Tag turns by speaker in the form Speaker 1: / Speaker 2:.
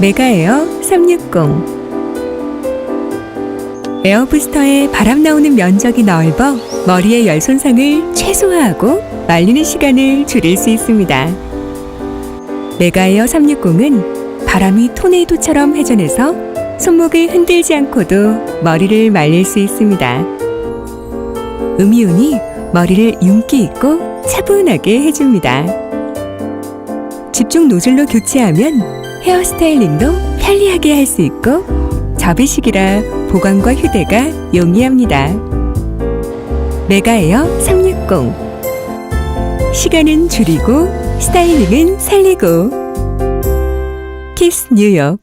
Speaker 1: 메가에어 360. 에어부스터의 바람 나오는 면적이 넓어 머리의 열 손상을 최소화하고 말리는 시간을 줄일 수 있습니다. 메가에어 360은 바람이 토네이도처럼 회전해서 손목을 흔들지 않고도 머리를 말릴 수 있습니다. 음이온이 머리를 윤기 있고 차분하게 해줍니다. 집중 노즐로 교체하면 헤어 스타일링도 편리하게 할 수 있고 접이식이라 보관과 휴대가 용이합니다. 메가에어 360. 시간은 줄이고 스타일링은 살리고. 키스 뉴욕.